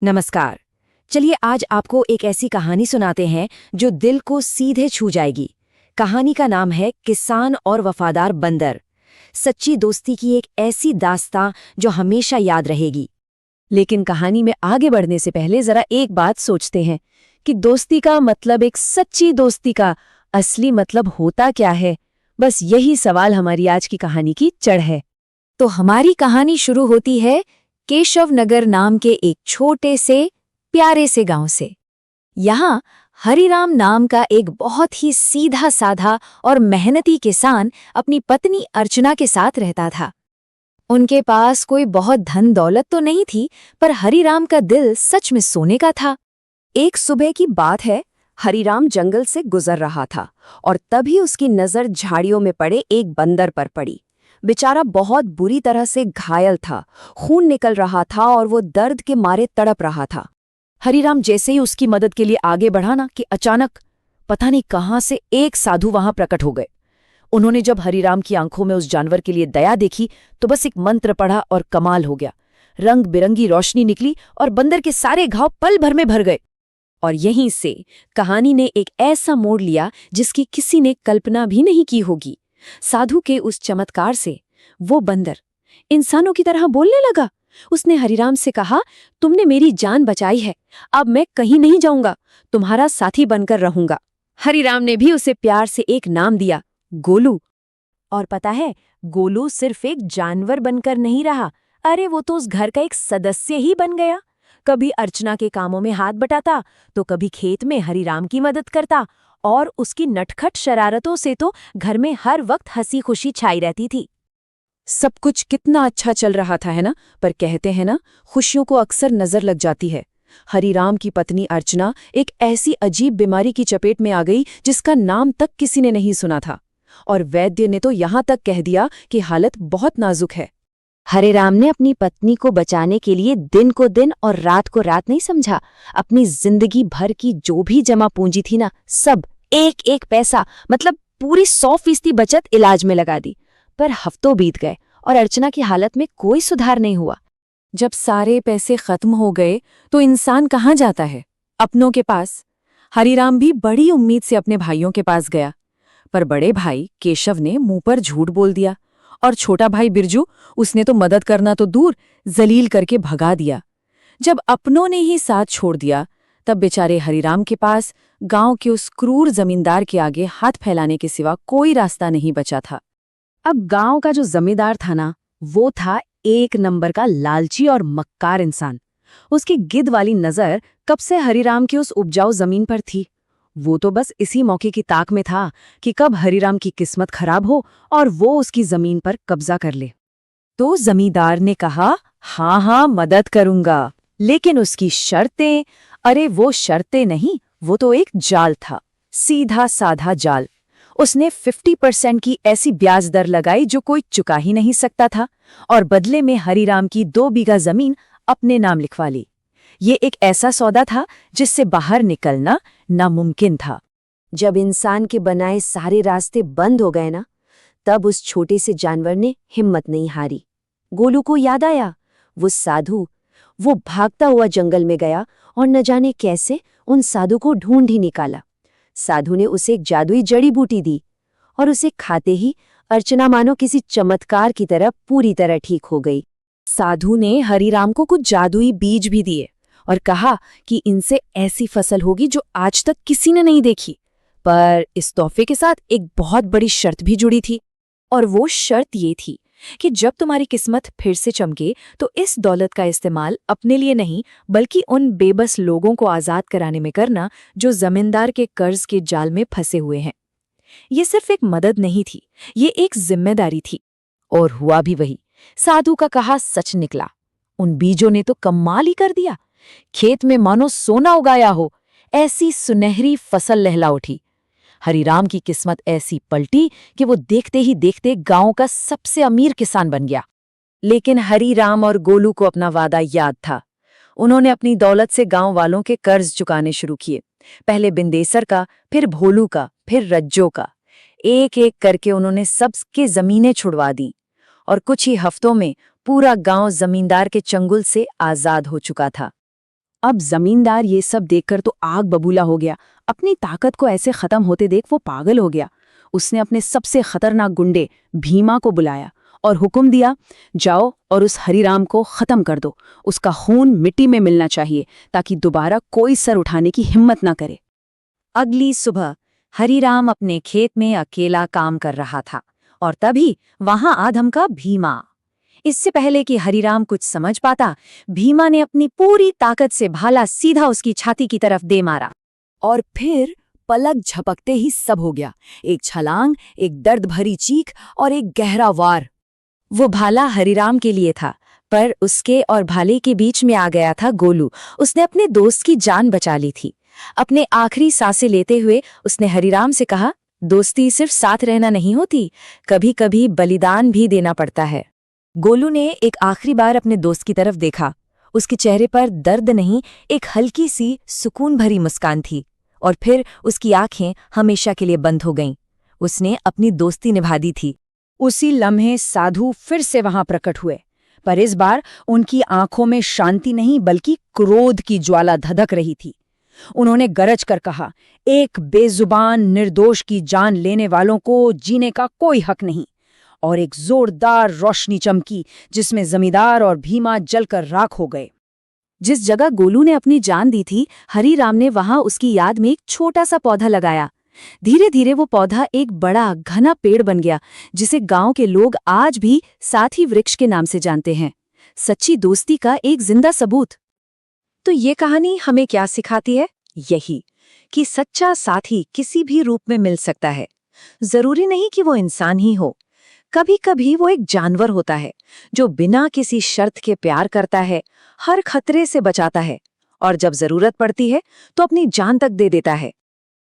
नमस्कार। चलिए आज आपको एक ऐसी कहानी सुनाते हैं जो दिल को सीधे छू जाएगी। कहानी का नाम है किसान और वफादार बंदर। सच्ची दोस्ती की एक ऐसी दास्तां जो हमेशा याद रहेगी। लेकिन कहानी में आगे बढ़ने से पहले जरा एक बात सोचते हैं कि दोस्ती का मतलब, एक सच्ची दोस्ती का असली मतलब होता क्या है। बस यही सवाल हमारी आज की कहानी की जड़ है। तो हमारी कहानी शुरू होती है केशव नगर नाम के एक छोटे से प्यारे से गांव से। यहाँ हरिराम नाम का एक बहुत ही सीधा साधा और मेहनती किसान अपनी पत्नी अर्चना के साथ रहता था। उनके पास कोई बहुत धन दौलत तो नहीं थी, पर हरिराम का दिल सच में सोने का था। एक सुबह की बात है, हरिराम जंगल से गुजर रहा था और तभी उसकी नजर झाड़ियों में पड़े एक बंदर पर पड़ी। बेचारा बहुत बुरी तरह से घायल था, खून निकल रहा था और वो दर्द के मारे तड़प रहा था। हरिराम जैसे ही उसकी मदद के लिए आगे बढ़ा ना कि अचानक पता नहीं कहां से एक साधु वहां प्रकट हो गए। उन्होंने जब हरिराम की आंखों में उस जानवर के लिए दया देखी तो बस एक मंत्र पढ़ा और कमाल हो गया। रंग बिरंगी रोशनी निकली और बंदर के सारे घाव पल भर में भर गए। और यहीं से कहानी ने एक ऐसा मोड़ लिया जिसकी किसी ने कल्पना भी नहीं की होगी। साधु के उस चमत्कार से वो बंदर इंसानों की तरह बोलने लगा। उसने हरिराम से कहा, तुमने मेरी जान बचाई है, अब मैं कहीं नहीं जाऊंगा, तुम्हारा साथी बनकर रहूंगा। हरिराम ने भी उसे प्यार से एक नाम दिया, गोलू। और पता है, गोलू सिर्फ एक जानवर बनकर नहीं रहा, अरे वो तो उस घर का एक सदस्य ही बन गया। कभी अर्चना के कामों में हाथ बटाता तो कभी खेत में हरिराम की मदद करता, और उसकी नटखट शरारतों से तो घर में हर वक्त हंसी खुशी छाई रहती थी। सब कुछ कितना अच्छा चल रहा था, है ना? पर कहते हैं ना, खुशियों को अक्सर नजर लग जाती है। हरिराम की पत्नी अर्चना एक ऐसी अजीब बीमारी की चपेट में आ गई जिसका नाम तक किसी ने नहीं सुना था, और वैद्य ने तो यहां तक कह दिया कि हालत बहुत नाजुक है। हरिराम ने अपनी पत्नी को बचाने के लिए दिन को दिन और रात को रात नहीं समझा। अपनी जिंदगी भर की जो भी जमा पूंजी थी ना, सब एक एक पैसा, मतलब पूरी 100% बचत इलाज में लगा दी। पर हफ्तों बीत गए और अर्चना की हालत में कोई सुधार नहीं हुआ। जब सारे पैसे खत्म हो गए तो इंसान कहाँ जाता है? अपनों के पास। हरिराम भी बड़ी उम्मीद से अपने भाइयों के पास गया, पर बड़े भाई केशव ने मुंह पर झूठ बोल दिया, और छोटा भाई बिरजू, उसने तो मदद करना तो दूर, जलील करके भगा दिया। जब अपनों ने ही साथ छोड़ दिया, तब बेचारे हरिराम के पास गांव के उस क्रूर जमींदार के आगे हाथ फैलाने के सिवा कोई रास्ता नहीं बचा था। अब गांव का जो जमींदार था ना, वो था एक नंबर का लालची और मक्कार इंसान। उसकी गिद्ध वाली नजर कब से हरिराम की उस उपजाऊ जमीन पर थी। वो तो बस इसी मौके की ताक में था कि कब हरिराम की किस्मत खराब हो और वो उसकी जमीन पर कब्जा कर ले। तो जमींदार ने कहा, हाँ हाँ मदद करूंगा, लेकिन उसकी शर्तें। अरे वो शर्तें नहीं, वो तो एक जाल था, सीधा साधा जाल। उसने 50% की ऐसी ब्याज दर लगाई जो कोई चुका ही नहीं सकता था, और बदले में हरिराम की 2 बीघा जमीन अपने नाम लिखवा ली। ये एक ऐसा सौदा था जिससे बाहर निकलना नामुमकिन था। जब इंसान के बनाए सारे रास्ते बंद हो गए ना, तब उस छोटे से जानवर ने हिम्मत नहीं हारी। गोलू को याद आया, वो साधु। वो भागता हुआ जंगल में गया और न जाने कैसे उन साधु को ढूंढ ही निकाला। साधु ने उसे एक जादुई जड़ी बूटी दी, और उसे खाते ही अर्चना मानो किसी चमत्कार की तरह पूरी तरह ठीक हो गई। साधु ने हरिराम को कुछ जादुई बीज भी दिए और कहा कि इनसे ऐसी फसल होगी जो आज तक किसी ने नहीं देखी। पर इस तोहफे के साथ एक बहुत बड़ी शर्त भी जुड़ी थी, और वो शर्त ये थी कि जब तुम्हारी किस्मत फिर से चमके तो इस दौलत का इस्तेमाल अपने लिए नहीं, बल्कि उन बेबस लोगों को आज़ाद कराने में करना जो जमींदार के कर्ज के जाल में फंसे हुए हैं। ये सिर्फ एक मदद नहीं थी, ये एक जिम्मेदारी थी। और हुआ भी वही। साधु का कहा सच निकला। उन बीजों ने तो कमाल ही कर दिया। खेत में मानो सोना उगाया हो, ऐसी सुनहरी फसल लहला उठी। हरिराम की किस्मत ऐसी पलटी कि वो देखते ही देखते गांव का सबसे अमीर किसान बन गया। लेकिन हरिराम और गोलू को अपना वादा याद था। उन्होंने अपनी दौलत से गांव वालों के कर्ज चुकाने शुरू किए। पहले बिंदेसर का, फिर भोलू का, फिर रज्जो का। एक एक करके उन्होंने सबकी जमीनें छुड़वा दी, और कुछ ही हफ्तों में पूरा गांव जमींदार के चंगुल से आजाद हो चुका था। अब जमींदार ये सब देखकर तो आग बबूला हो गया। अपनी ताकत को ऐसे खत्म होते देख वो पागल हो गया। उसने अपने सबसे खतरनाक गुंडे भीमा को बुलाया और हुक्म दिया, जाओ और उस हरिराम को खत्म कर दो। उसका खून मिट्टी में मिलना चाहिए ताकि दोबारा कोई सर उठाने की हिम्मत ना करे। अगली सुबह हरिराम अपने खेत में अकेला काम कर रहा था और तभी वहां आ धमका भीमा। इससे पहले कि हरिराम कुछ समझ पाता, भीमा ने अपनी पूरी ताकत से भाला सीधा उसकी छाती की तरफ दे मारा। और फिर पलक झपकते ही सब हो गया। एक छलांग, एक दर्द भरी चीख और एक गहरा वार। वो भाला हरिराम के लिए था, पर उसके और भाले के बीच में आ गया था गोलू। उसने अपने दोस्त की जान बचा ली थी। अपने आखिरी सांसें लेते हुए उसने हरिराम से कहा, दोस्ती सिर्फ साथ रहना नहीं होती, कभी कभी बलिदान भी देना पड़ता है। गोलू ने एक आखिरी बार अपने दोस्त की तरफ देखा। उसके चेहरे पर दर्द नहीं, एक हल्की सी सुकून भरी मुस्कान थी। और फिर उसकी आंखें हमेशा के लिए बंद हो गईं। उसने अपनी दोस्ती निभा दी थी। उसी लम्हे साधु फिर से वहां प्रकट हुए, पर इस बार उनकी आंखों में शांति नहीं बल्कि क्रोध की ज्वाला धधक रही थी। उन्होंने गरज कर कहा, एक बेजुबान निर्दोष की जान लेने वालों को जीने का कोई हक नहीं। और एक जोरदार रोशनी चमकी जिसमें जमींदार और भीमा जलकर राख हो गए। जिस जगह गोलू ने अपनी जान दी थी, हरिराम ने वहां उसकी याद में एक छोटा सा पौधा लगाया। धीरे धीरे वो पौधा एक बड़ा घना पेड़ बन गया, जिसे गांव के लोग आज भी साथी वृक्ष के नाम से जानते हैं। सच्ची दोस्ती का एक जिंदा सबूत। तो ये कहानी हमें क्या सिखाती है? यही कि सच्चा साथी किसी भी रूप में मिल सकता है। जरूरी नहीं कि वो इंसान ही हो। कभी कभी वो एक जानवर होता है जो बिना किसी शर्त के प्यार करता है, हर खतरे से बचाता है और जब जरूरत पड़ती है तो अपनी जान तक दे देता है।